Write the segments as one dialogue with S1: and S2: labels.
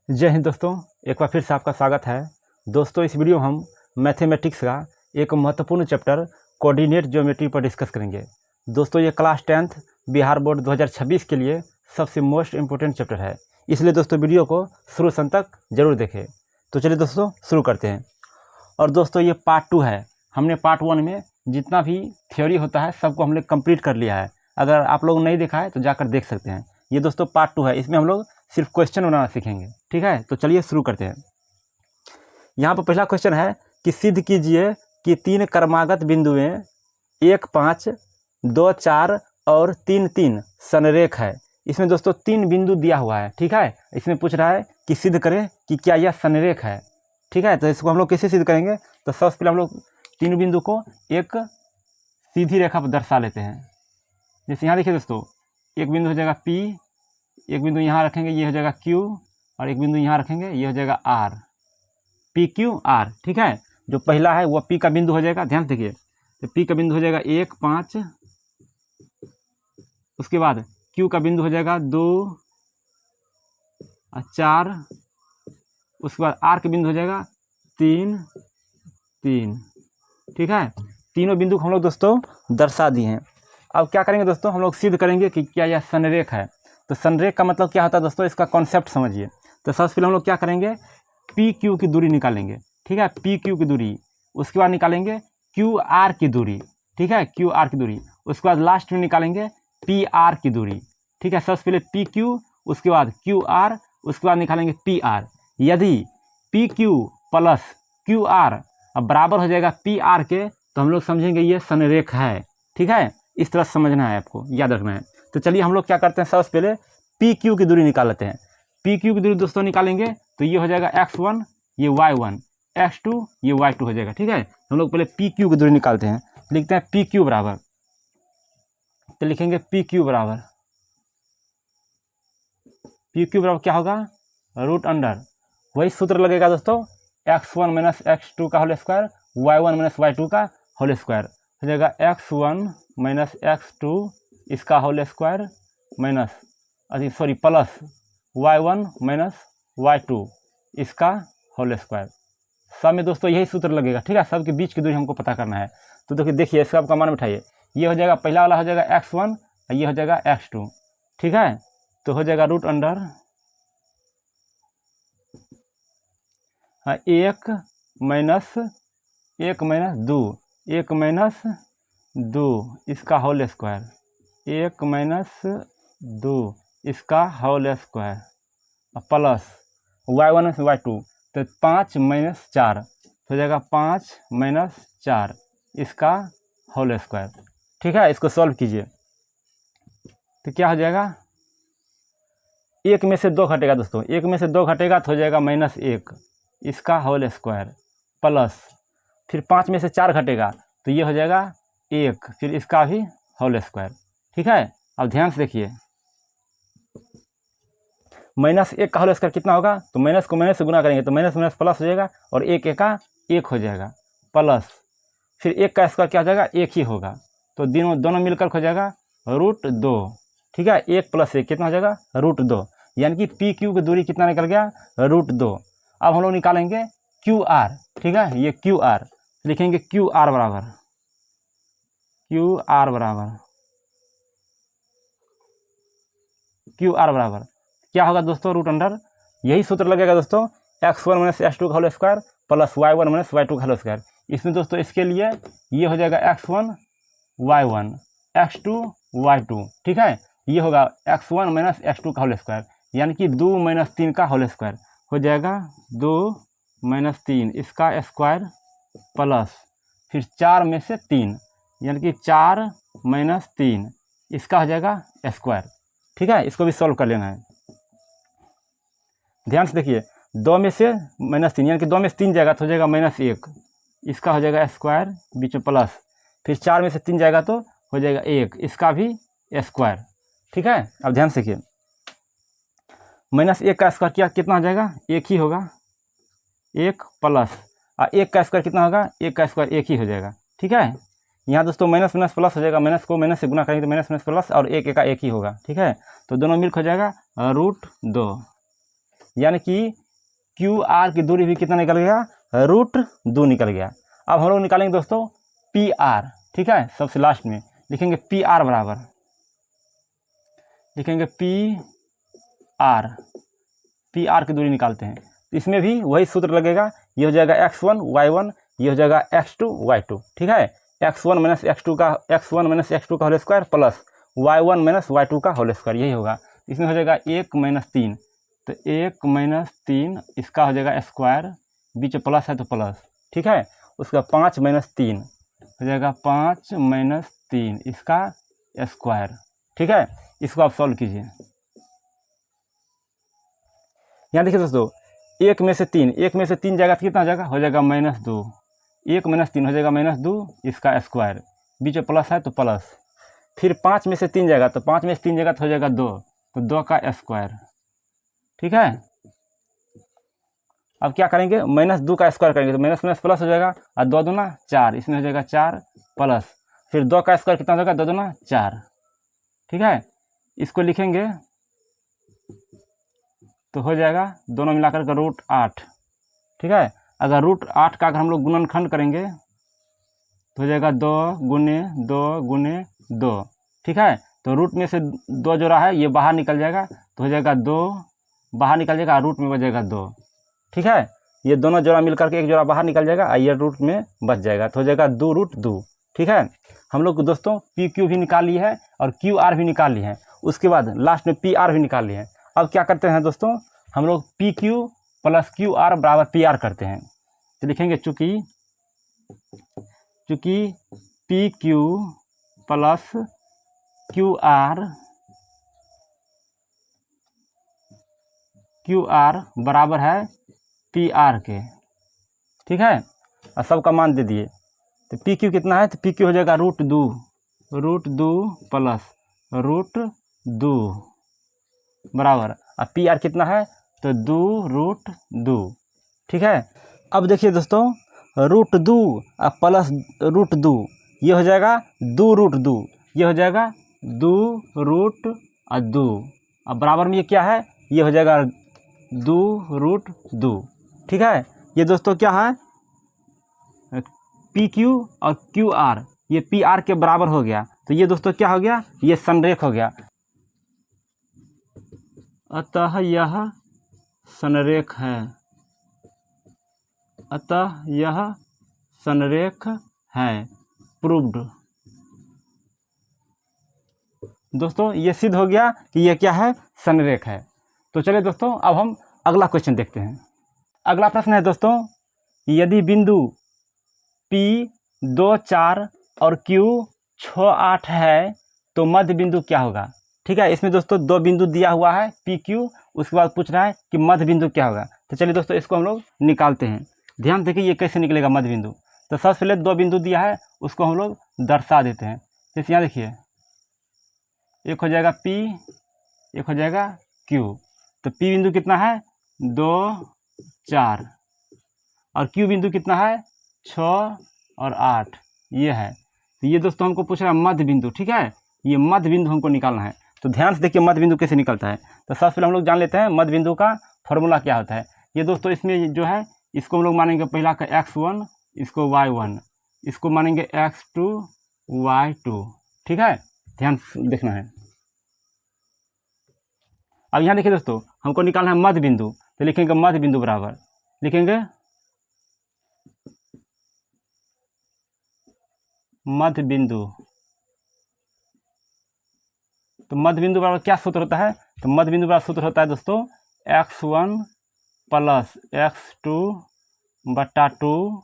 S1: जय हिंद दोस्तों, एक बार फिर से आपका स्वागत है। दोस्तों, इस वीडियो में हम मैथमेटिक्स का एक महत्वपूर्ण चैप्टर कोऑर्डिनेट ज्योमेट्री पर डिस्कस करेंगे। दोस्तों, ये क्लास 10th बिहार बोर्ड 2026 के लिए सबसे मोस्ट इम्पोर्टेंट चैप्टर है, इसलिए दोस्तों वीडियो को शुरू से अंत तक जरूर देखें। तो चलिए दोस्तों शुरू करते हैं। और दोस्तों, ये पार्ट 2 है। हमने पार्ट 1 में जितना भी थ्योरी होता है सबको हमने कंप्लीट कर लिया है। अगर आप लोग नहीं देखा है तो जाकर देख सकते हैं। ये दोस्तों पार्ट 2 है, इसमें हम लोग सिर्फ क्वेश्चन बनाना सीखेंगे। ठीक है, तो चलिए शुरू करते हैं। यहाँ पर पहला क्वेश्चन है कि सिद्ध कीजिए कि 3 क्रमागत बिंदुएं 1, 5, 2, 4 और 3, 3 संरेख है। इसमें दोस्तों 3 बिंदु दिया हुआ है। ठीक है, इसमें पूछ रहा है कि सिद्ध करें कि क्या यह संरेख है। ठीक है, तो इसको हम लोग कैसे सिद्ध करेंगे? तो सबसे पहले हम लोग 3 बिंदु को एक सीधी रेखा पर दर्शा लेते हैं। जैसे यहाँ देखिए दोस्तों, एक बिंदु हो जाएगा P, एक बिंदु यहाँ रखेंगे, ये हो जाएगा Q, और एक बिंदु यहाँ रखेंगे, ये हो जाएगा R, PQR। ठीक है, जो पहला है वो P का बिंदु हो जाएगा। ध्यान से देखिए, तो P का बिंदु हो जाएगा 1, 5, उसके बाद Q का बिंदु हो जाएगा 2 और 4, उसके बाद R का बिंदु हो जाएगा 3, 3। ठीक है, तीनों बिंदु को हम लोग दोस्तों दर्शा दिए हैं। अब क्या करेंगे दोस्तों, हम लोग सिद्ध करेंगे कि क्या यह संरेख है। तो संरेख का मतलब क्या होता है दोस्तों, इसका कॉन्सेप्ट समझिए। तो सबसे पहले हम लोग क्या करेंगे, पी क्यू की दूरी निकालेंगे। ठीक है, पी क्यू की दूरी, उसके बाद निकालेंगे क्यू आर की दूरी। ठीक है, क्यू आर की दूरी, उसके बाद लास्ट में निकालेंगे पी आर की दूरी। ठीक है, सबसे पहले पी क्यू, उसके बाद क्यू आर, उसके बाद निकालेंगे पी आर। यदि P Q plus Q R बराबर हो जाएगा पी आर के, तो हम लोग समझेंगे ये संरेख है। ठीक है, इस तरह समझना है, आपको याद रखना है। तो चलिए हम लोग क्या करते हैं, सबसे पहले पी क्यू की दूरी निकाल लेते हैं। पी क्यू की दूरी दोस्तों निकालेंगे तो ये हो जाएगा x1, ये y1, x2, ये y2 हो जाएगा। ठीक है, हम लोग पहले पी क्यू की दूरी निकालते हैं। लिखते हैं पी क्यू बराबर, तो लिखेंगे पी क्यू बराबर क्या होगा, रूट अंडर, वही सूत्र लगेगा दोस्तों, x1 माइनस x2 का whole square, y1 minus y2 का होल स्क्वायर हो जाएगा x1 माइनस x2 इसका whole square minus plus y1 minus y2 इसका होल स्क्वायर। सब में दोस्तों यही सूत्र लगेगा। ठीक है, सब के बीच की दूरी हमको पता करना है। तो देखिए सब का मान उठाइए, ये हो जाएगा पहला वाला हो जाएगा x1 और ये हो जाएगा x2। ठीक है, तो हो जाएगा रूट अंडर 1 माइनस 2 इसका होल स्क्वायर, 1 माइनस 2 इसका whole square plus y1 minus y2, तो 5 माइनस 4 हो जाएगा 5 माइनस 4 इसका होल स्क्वायर। ठीक है, इसको सॉल्व कीजिए तो क्या हो जाएगा, 1 में से 2 घटेगा दोस्तों, 1 में से 2 घटेगा तो हो जाएगा -1 इसका होल स्क्वायर प्लस, फिर 5 में से 4 घटेगा तो ये हो जाएगा 1, फिर इसका भी होल स्क्वायर। ठीक है, अब ध्यान से देखिए, -1 का होल स्क्वायर कितना होगा, तो माइनस को माइनस से गुना करेंगे तो माइनस माइनस प्लस हो जाएगा, और 1 का 1 हो जाएगा प्लस, फिर 1 का स्क्वायर क्या हो जाएगा, 1 ही होगा, तो दोनों मिलकर हो जाएगा √2। ठीक है, 1 + 1 कितना हो जाएगा, √2, यानी कि पी क्यू की दूरी कितना निकल गया, √2। अब हम लोग निकालेंगे क्यू आर। ठीक है, ये क्यू आर लिखेंगे, क्यू आर बराबर क्या होगा दोस्तों, रूट अंडर, यही सूत्र लगेगा दोस्तों, x1 माइनस x2 का whole square plus y1 minus y2 का होल स्क्वायर। इसमें दोस्तों इसके लिए ये हो जाएगा x1 y1, x2 y2। ठीक है, ये होगा x1 माइनस x2 का होल स्क्वायर, यानी कि 2 माइनस 3 का होल स्क्वायर हो जाएगा, 2 माइनस 3 इसका स्क्वायर प्लस, फिर 4 में से 3 यानी कि 4 माइनस 3 इसका हो जाएगा स्क्वायर। ठीक है, इसको भी सॉल्व कर लेना है। ध्यान से देखिए, 2 में से -3 यानी कि 2 में से 3 जाएगा तो हो जाएगा -1 इसका हो जाएगा स्क्वायर, बीच में प्लस, फिर 4 में से 3 जाएगा तो हो जाएगा 1 इसका भी स्क्वायर। ठीक है, अब ध्यान से देखिए, -1 का स्क्वायर कितना हो जाएगा, 1 ही होगा, 1 प्लस, और 1 का स्क्वायर कितना होगा, 1 का स्क्वायर 1 ही हो जाएगा। ठीक है, यहाँ दोस्तों माइनस माइनस प्लस हो जाएगा, माइनस को माइनस से गुना करेंगे तो माइनस माइनस प्लस, और 1 का 1 ही होगा। ठीक है, तो दोनों मिलकर हो जाएगा √2, यानी कि क्यू आर की दूरी भी कितना निकल गया, √2 निकल गया। अब हम लोग निकालेंगे दोस्तों पी आर, ठीक है। सबसे लास्ट में लिखेंगे पी आर बराबर, लिखेंगे पी आर की दूरी निकालते हैं। इसमें भी वही सूत्र लगेगा, ये हो जाएगा x1 y1, ये हो जाएगा x2 y2, ठीक है। x1 माइनस x2 का whole square plus y1 minus y2 का होल स्क्वायर, यही होगा। इसमें हो जाएगा 1 - 3, तो 1 - 3 इसका हो जाएगा स्क्वायर, बीच में प्लस है तो प्लस, ठीक है। उसका 5 - 3 हो जाएगा 5 - 3 इसका स्क्वायर, ठीक है। इसको आप सॉल्व कीजिए। यहाँ देखिए दोस्तों, 1 में से 3 जाएगा तो कितना हो जाएगा, -2। 1 - 3 हो जाएगा -2 इसका स्क्वायर, बीच में प्लस है तो प्लस। फिर 5 में से 3 जाएगा तो 5 में से 3 जाएगा तो हो जाएगा 2, तो 2 का स्क्वायर, ठीक है। अब क्या करेंगे, -2 का स्क्वायर करेंगे तो माइनस माइनस प्लस हो जाएगा, और 2 दूना 4, इसमें हो जाएगा 4 प्लस, फिर 2 का स्क्वायर कितना हो जाएगा, 2 दूना 4, ठीक है। इसको लिखेंगे तो हो जाएगा दोनों मिलाकर का √8, ठीक है। अगर √8 का अगर हम लोग गुणनखंड करेंगे तो हो जाएगा 2 × 2 × 2, ठीक है। तो रूट में से 2 जोड़ा है ये बाहर निकल जाएगा, तो हो जाएगा 2 बाहर निकल जाएगा, रूट में बचेगा 2, ठीक है। ये दोनों जोड़ा मिलकर के एक जोड़ा बाहर निकल जाएगा, ये रूट में बच जाएगा, तो हो जाएगा 2√2, ठीक है। हम लोग दोस्तों पी क्यू भी निकाल लिए है और क्यू आर भी निकाल लिए हैं, उसके बाद लास्ट में पी आर भी निकाल लिए हैं। अब क्या करते हैं दोस्तों, हम लोग P Q plus Q R बराबर पी आर करते हैं। तो लिखेंगे चूँकि P Q plus Q R बराबर है पी आर के, ठीक है। और सबका मान दे दिए, तो पी क्यू कितना है, तो पी क्यू हो जाएगा √2 प्लस √2 बराबर, और पी आर कितना है तो 2√2, ठीक है। अब देखिए दोस्तों, √2 और प्लस √2 ये हो जाएगा 2√2, ये हो जाएगा 2√2, अब बराबर में ये क्या है, ये हो जाएगा 2√2, ठीक है। ये दोस्तों क्या है, पी क्यू और क्यू आर ये पी आर के बराबर हो गया, तो ये दोस्तों क्या हो गया, ये संरेख हो गया। अतः यह संरेख है, अतः यह संरेख है, प्रूव्ड। दोस्तों ये सिद्ध हो गया कि ये क्या है, संरेख है। तो चलिए दोस्तों अब हम अगला क्वेश्चन देखते हैं। अगला प्रश्न है दोस्तों, यदि बिंदु P 2, 4 और Q 6, 8 है तो मध्य बिंदु क्या होगा, ठीक है। इसमें दोस्तों 2 बिंदु दिया हुआ है P Q, उसके बाद पूछ रहा है कि मध्य बिंदु क्या होगा। तो चलिए दोस्तों इसको हम लोग निकालते हैं। ध्यान देखिए ये कैसे निकलेगा मध्य बिंदु। तो सबसे पहले 2 बिंदु दिया है उसको हम लोग दर्शा देते हैं। जैसे यहाँ देखिए, एक हो जाएगा P, एक हो जाएगा Q। तो P बिंदु कितना है 2, 4, और Q बिंदु कितना है 6 और 8, ये है। तो ये दोस्तों हमको पूछ रहा है मध्य बिंदु, ठीक है। ये मध्य बिंदु हमको निकालना है। तो ध्यान से देखिए मध्य बिंदु कैसे निकलता है। तो सबसे पहले हम लोग जान लेते हैं मध्य बिंदु का फॉर्मूला क्या होता है। ये दोस्तों इसमें जो है इसको हम लोग मानेंगे पहला का x1, इसको y1, इसको मानेंगे x2, y2, ठीक है। ध्यान देखना है। अब यहाँ देखिए दोस्तों हमको निकालना है मध्य बिंदु, तो लिखेंगे मध्य बिंदु बराबर, लिखेंगे मध्य बिंदु। तो मध्य बिंदु बराबर क्या सूत्र होता है, तो मध्य बिंदु बराबर सूत्र होता है दोस्तों x1 प्लस x2 बटा 2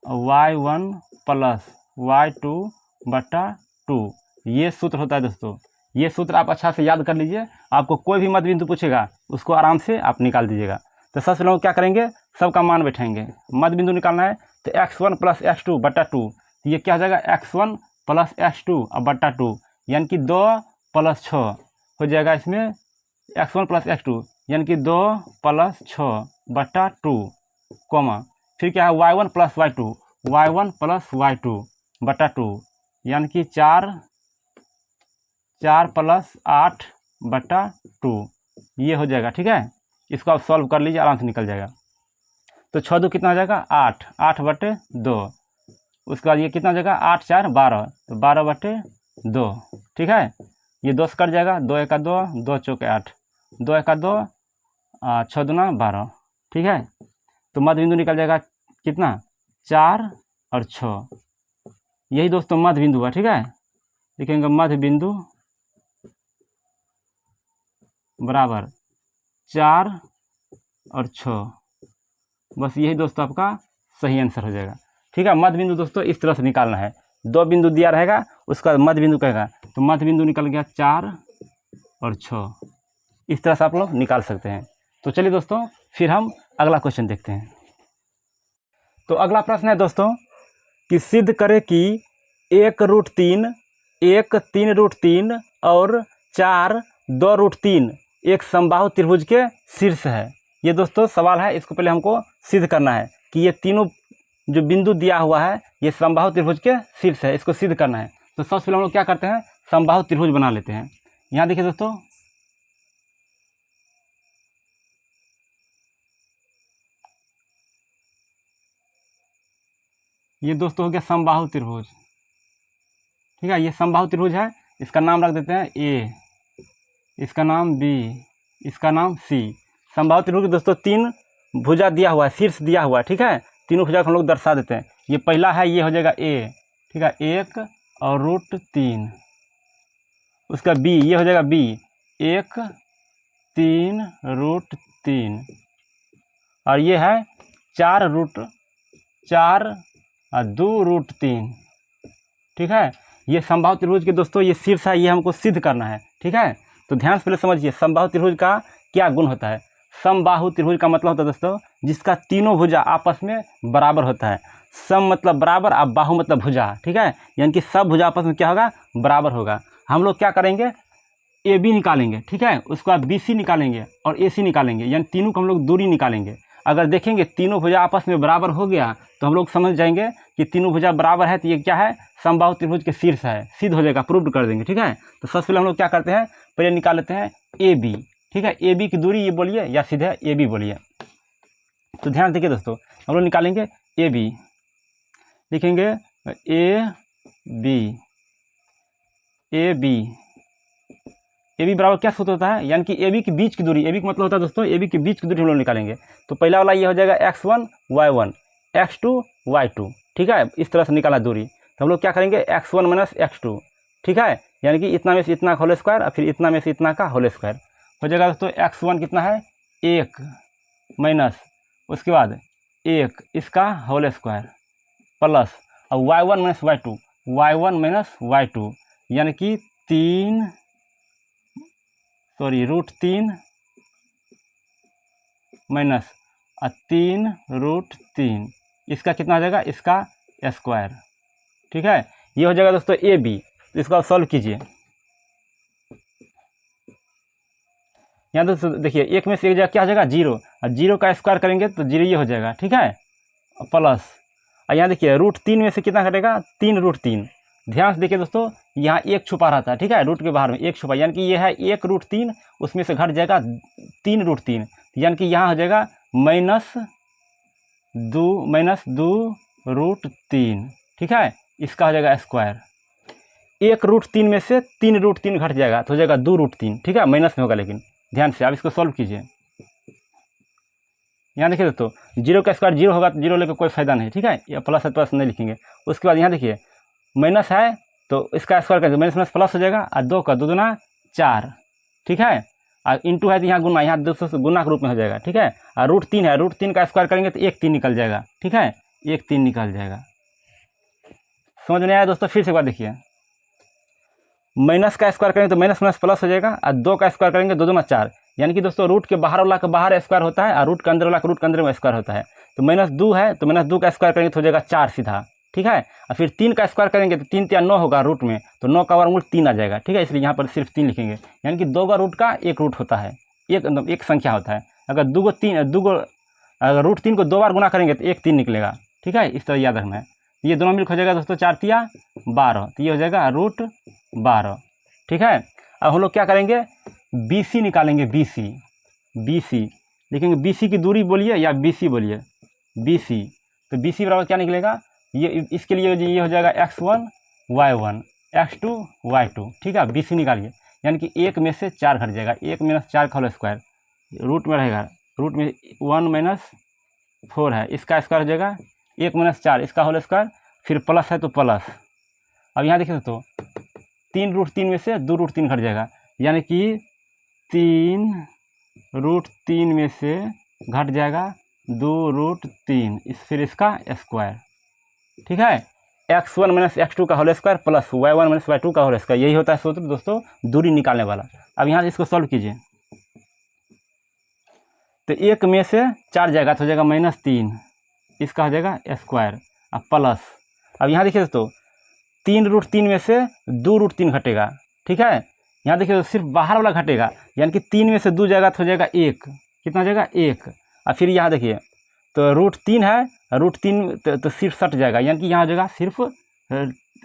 S1: y1 प्लस y2 बटा 2, ये सूत्र होता है दोस्तों। ये सूत्र आप अच्छा से याद कर लीजिए, आपको कोई भी मध्य बिंदु पूछेगा उसको आराम से आप निकाल दीजिएगा। तो सबसे पहले क्या करेंगे, सबका मान बैठाएंगे। मध्य बिंदु निकालना है तो x1 प्लस x2 बटा 2, तो ये क्या हो जाएगा x1 प्लस x2 और बटा 2, यानी कि 2 + 6 हो जाएगा। इसमें x1 प्लस x2 यानी कि 2 + 6 बटा 2, कॉमा फिर क्या है y1 plus y2, y1 plus y2 बटा 2, यानी कि 4 + 8 बटा 2, ये हो जाएगा, ठीक है। इसको आप सॉल्व कर लीजिए, आराम से निकल जाएगा। तो 6 2 कितना हो जाएगा 8, 8/2। उसके बाद ये कितना हो जाएगा 8 4 12, तो 12/2, ठीक है। ये 2 से कट जाएगा, 2 1 2, 2 चौके 8, 2 1 2, 6 दूना 12, ठीक है। तो मध्य बिंदु निकल जाएगा कितना 4 और 6, यही दोस्तों मध्य बिंदु हुआ, ठीक है। लिखेंगे मध्य बिंदु बराबर 4 और 6, बस यही दोस्तों आपका सही आंसर हो जाएगा, ठीक है। मध्य बिंदु दोस्तों इस तरह से निकालना है, 2 बिंदु दिया रहेगा, उसका मध्य बिंदु कहेगा, तो मध्य बिंदु निकल गया 4 और 6, इस तरह से आप लोग निकाल सकते हैं। तो चलिए दोस्तों फिर हम अगला क्वेश्चन देखते हैं। तो अगला प्रश्न है दोस्तों कि सिद्ध करें कि 1√3, 1 3√3 और 4 2√3 एक समबाहु त्रिभुज के शीर्ष है। ये दोस्तों सवाल है, इसको पहले हमको सिद्ध करना है कि ये तीनों जो बिंदु दिया हुआ है ये समबाहु त्रिभुज के शीर्ष है, इसको सिद्ध करना है। तो सबसे पहले हम लोग क्या करते हैं, समबाहु त्रिभुज बना लेते हैं। यहाँ देखिए दोस्तों, ये दोस्तों हो गया समबाहु त्रिभुज, ठीक है। ये समबाहु त्रिभुज है, इसका नाम रख देते हैं ए, इसका नाम बी, इसका नाम सी। समबाहु त्रिभुज दोस्तों 3 भुजा दिया हुआ है, शीर्ष दिया हुआ है, ठीक है। तीनों भुजा को हम लोग दर्शा देते हैं। ये पहला है, ये हो जाएगा ए, ठीक है, 1 और √3। उसका बी, ये हो जाएगा बी, 1 3√3, और ये है 4 और 2√3, ठीक है। ये समबाहु त्रिभुज के दोस्तों ये शीर्ष है, ये हमको सिद्ध करना है, ठीक है। तो ध्यान से पहले समझिए समबाहु त्रिभुज का क्या गुण होता है। समबाहु त्रिभुज का मतलब होता है दोस्तों जिसका तीनों भुजा आपस में बराबर होता है। सम मतलब बराबर, अब बाहु मतलब भुजा, ठीक है। यानी कि सब भुजा आपस में क्या होगा, बराबर होगा। हम लोग क्या करेंगे, ए बी निकालेंगे, ठीक है। उसके बाद बी सी निकालेंगे और ए सी निकालेंगे, यानी तीनों को हम लोग दूरी निकालेंगे। अगर देखेंगे तीनों भुजा आपस में बराबर हो गया तो हम लोग समझ जाएंगे कि तीनों भुजा बराबर है, तो ये क्या है, समबाहु त्रिभुज के शीर्ष है, सिद्ध हो जाएगा, प्रूव कर देंगे, ठीक है। तो सबसे पहले हम लोग क्या करते हैं, पहले निकाल लेते हैं ए बी, ठीक है। ए बी की दूरी ये बोलिए या सीधे ए बी बोलिए। तो ध्यान देखिए दोस्तों, हम लोग निकालेंगे ए बी, लिखेंगे A B, A B, A B बराबर क्या सूत्र होता है, यानी कि ए बी के बीच की दूरी, ए बी का मतलब होता है दोस्तों ए बी के बीच की दूरी हम लोग निकालेंगे। तो पहला वाला ये हो जाएगा x1 y1 x2 y2, ठीक है। इस तरह से निकाला दूरी, तो हम लोग क्या करेंगे x1 माइनस x2, ठीक है। यानी कि इतना में से इतना का होल स्क्वायर और फिर इतना में से इतना का होल स्क्वायर हो जाएगा दोस्तों। x1 कितना है 1 माइनस, उसके बाद 1 इसका होल स्क्वायर प्लस, और y1 minus y2, y1 minus y2 यानी कि √3 माइनस 3√3, इसका कितना हो जाएगा, इसका स्क्वायर, ठीक है। ये हो जाएगा दोस्तों ए बी। तो इसको आप सॉल्व कीजिए। यहाँ दोस्तों देखिए, एक में से एक जगह क्या हो जाएगा 0, और 0 का स्क्वायर करेंगे तो 0 ये हो जाएगा, ठीक है, प्लस, और यहाँ देखिए √3 में से कितना घटेगा 3√3। ध्यान से देखिए दोस्तों, यहाँ एक छुपा रहता है, ठीक है, रूट के बाहर में एक छुपा, यानी कि ये है 1√3, उसमें से घट जाएगा 3√3, यानी कि यहाँ हो जाएगा -2√3, ठीक है। इसका हो जाएगा स्क्वायर, 1√3 में से 3√3 घट जाएगा तो हो जाएगा 2√3, ठीक है, माइनस में होगा। लेकिन ध्यान से आप इसको सॉल्व कीजिए। यहाँ देखिए दोस्तों, 0 का स्क्वायर 0 होगा तो 0 लेकर कोई फायदा नहीं, ठीक है, या प्लस है प्लस नहीं लिखेंगे। उसके बाद यहाँ देखिए माइनस है तो इसका स्क्वायर करेंगे, माइनस प्लस हो जाएगा, और 2 का 2 दूना 4, ठीक है, और इंटू है तो यहाँ गुना, यहाँ 200 से गुना के रूप में हो जाएगा, ठीक है। और √3 है, √3 का स्क्वायर करेंगे तो 1 3 निकल जाएगा, ठीक है, 1 3 निकल जाएगा। समझ में आया दोस्तों, फिर से एक बार देखिए, माइनस का स्क्वायर करेंगे तो माइनस प्लस हो जाएगा, और 2 का स्क्वायर करेंगे 2 दूना 4, यानी कि दोस्तों रूट के बाहर वाला का बाहर स्क्वायर होता है और रूट के अंदर वाला का रूट के अंदर में स्क्वायर होता है। तो -2 है तो -2 का स्क्वायर करेंगे तो हो जाएगा 4 सीधा, ठीक है। और फिर 3 का स्क्वायर करेंगे तो 3 3 9 होगा रूट में, तो 9 का वर्गमूल 3 आ जाएगा, ठीक है, इसलिए यहाँ पर सिर्फ 3 लिखेंगे। यानी कि 2 का रूट का एक रूट होता है, एक संख्या होता है। अगर अगर √3 को 2 बार गुना करेंगे तो 1 3 निकलेगा, ठीक है, इस तरह याद रखना है। ये दोनों मिलकर हो जाएगा दोस्तों 4 तिया 12, तो ये हो जाएगा √12, ठीक है। अब हम लोग क्या करेंगे, BC निकालेंगे, BC लिखेंगे BC की दूरी बोलिए या BC बोलिए, BC। तो BC बराबर क्या निकलेगा, ये इसके लिए ये हो जाएगा x1 y1 x2 y2, ठीक है। BC निकालिए, यानी कि 1 में से 4 घट जाएगा, 1 - 4 का होल स्क्वायर, रूट में रहेगा, रूट में 1 - 4 है, इसका स्क्वायर हो जाएगा 1 - 4 इसका होल स्क्वायर, फिर प्लस है तो प्लस। अब यहाँ देखिए दोस्तों 3√3 में से 2√3 घट जाएगा, यानी कि 3√3 में से घट जाएगा 2√3, फिर इसका स्क्वायर, ठीक है। x1 - x2 का whole square plus y1 - y2 का होल स्क्वायर, यही होता है सूत्र दोस्तों दूरी निकालने वाला। अब यहाँ इसको सॉल्व कीजिए, तो 1 में से 4 जाएगा तो हो जाएगा -3, इसका हो जाएगा स्क्वायर अब प्लस। अब यहाँ देखिए दोस्तों 3√3 में से 2√3 घटेगा, ठीक है। यहाँ देखिए तो सिर्फ बाहर वाला घटेगा, यानी कि 3 में से 2 जाएगा तो हो जाएगा 1, कितना हो जाएगा 1। और फिर यहाँ देखिए तो √3 है, √3 तो सिर्फ सट जाएगा, यानी कि यहाँ हो जाएगा सिर्फ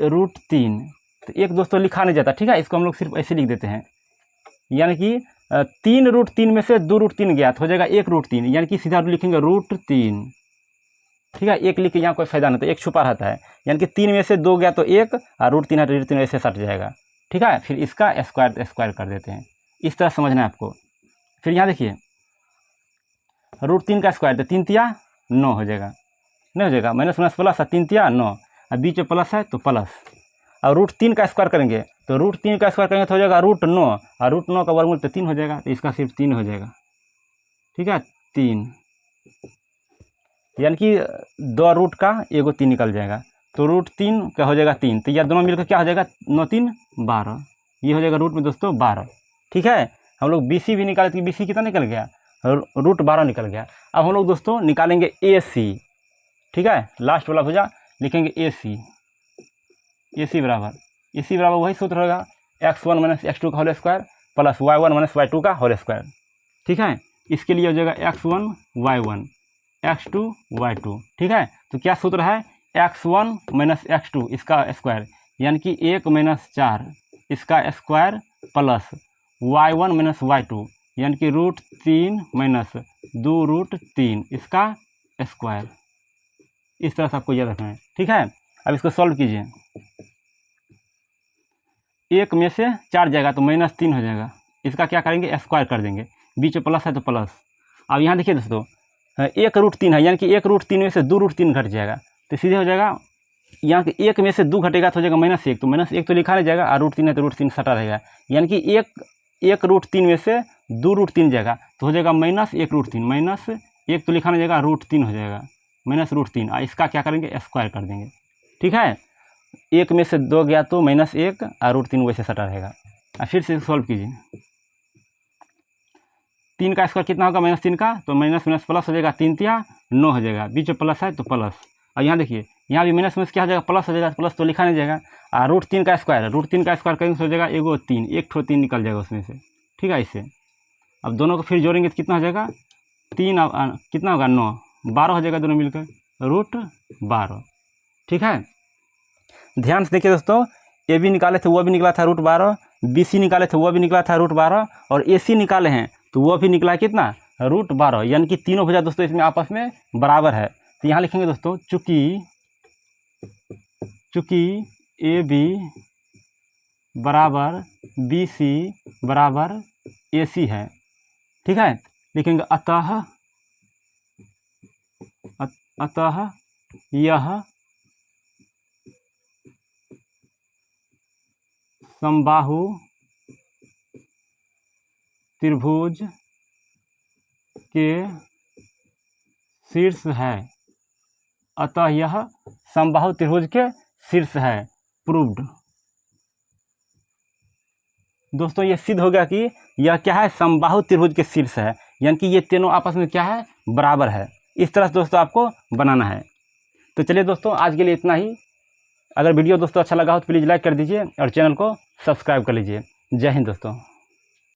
S1: √3। तो एक दोस्तों लिखा नहीं जाता, ठीक है, इसको हम लोग सिर्फ ऐसे लिख देते हैं, यानी कि 3√3 में से 2√3 गया तो हो जाएगा 1√3, यानी कि सीधा लिखेंगे √3, ठीक है। एक लिख के यहाँ कोई फायदा नहीं, तो एक छुपा रहता है, यानी कि 3 में से 2 गया तो 1, और √3 है तो √3 ऐसे सट जाएगा, ठीक है। फिर इसका स्क्वायर कर देते हैं, इस तरह समझना है आपको। फिर यहाँ देखिए √3 का स्क्वायर तो 3 तिया 9 हो जाएगा, नहीं हो जाएगा, माइनस प्लस है, 3 तिया 9, और बीच में प्लस है तो प्लस। और √3 का स्क्वायर करेंगे तो √3 का स्क्वायर करेंगे तो हो जाएगा √9, और √9 का वर्गमूल तो 3 हो जाएगा, तो इसका सिर्फ 3 हो जाएगा, ठीक है, 3, यानी कि 2 रूट का एगो 3 निकल जाएगा, तो √3 का हो जाएगा 3, तो यह दोनों मिलकर क्या हो जाएगा 9 - 3 = 12, ये हो जाएगा रूट में दोस्तों 12, ठीक है। हम लोग BC भी निकाले तो BC कितना निकल गया, √12 निकल गया। अब हम लोग दोस्तों निकालेंगे AC, ठीक है, लास्ट वाला भुजा लिखेंगे AC बराबर वही सूत्र होगा x1 - x2 का whole square plus y1 - y2 का होल स्क्वायर, ठीक है। इसके लिए हो जाएगा x1 y1 x2 y2, ठीक है। तो क्या सूत्र है, x1 - x2 इसका स्क्वायर, यानी कि 1 - 4 इसका स्क्वायर प्लस y1 - y2, यानी कि √3 - 2√3 इसका स्क्वायर। इस तरह से आपको याद रखना है, ठीक है। अब इसको सॉल्व कीजिए, 1 में से 4 जाएगा तो -3 हो जाएगा, इसका क्या करेंगे स्क्वायर कर देंगे, बीच में प्लस है तो प्लस। अब यहाँ देखिए दोस्तों 1√3 है, यानी कि 1√3 में से 2√3 घट जाएगा, तो सीधे हो जाएगा यहाँ के 1 में से 2 घटेगा तो हो जाएगा -1, तो -1 तो लिखा नहीं जाएगा, और √3 है तो √3 सटा रहेगा, यानी कि 1√3 में से 2√3 जाएगा तो हो जाएगा -1√3, -1 तो लिखा नहीं जाएगा, √3 हो जाएगा, -√3, और इसका क्या करेंगे स्क्वायर कर देंगे, ठीक है। 1 में से 2 गया तो -1, और √3 वैसे सटा रहेगा। और फिर से सॉल्व कीजिए, 3 का स्क्वायर कितना होगा -3 का, तो माइनस प्लस हो जाएगा, 3 तिया 9 हो जाएगा, बीच में प्लस है तो प्लस। और यहाँ देखिए यहाँ भी माइनस क्या हो जाएगा, प्लस हो जाएगा, प्लस तो लिखा नहीं जाएगा, और √3 का स्क्वायर करेंगे तो हो जाएगा एगो 3, एक ठो 3 निकल जाएगा उसमें से, ठीक है। इससे अब दोनों को फिर जोड़ेंगे तो कितना हो जाएगा, 3 कितना होगा 9, 12 हो जाएगा, दोनों मिलकर √12, ठीक है। ध्यान से देखिए दोस्तों, AB निकाले थे वो भी निकला था √12, BC निकाले थे वो भी निकला था √12, और AC निकाले हैं तो वो भी निकला कितना √12, यानी कि तीनों भुजा दोस्तों इसमें आपस में बराबर है। तो यहाँ लिखेंगे दोस्तों चूँकि AB बराबर BC बराबर AC है, ठीक है, लिखेंगे अतः यह समबाहु त्रिभुज के शीर्ष है, अतः यह समबाहु त्रिभुज के शीर्ष है, प्रूव्ड। दोस्तों ये सिद्ध हो गया कि यह क्या है, समबाहु त्रिभुज के शीर्ष है, यानी कि ये तीनों आपस में क्या है, बराबर है। इस तरह से दोस्तों आपको बनाना है। तो चलिए दोस्तों आज के लिए इतना ही। अगर वीडियो दोस्तों अच्छा लगा हो तो प्लीज़ लाइक कर दीजिए और चैनल को सब्सक्राइब कर लीजिए। जय हिंद दोस्तों।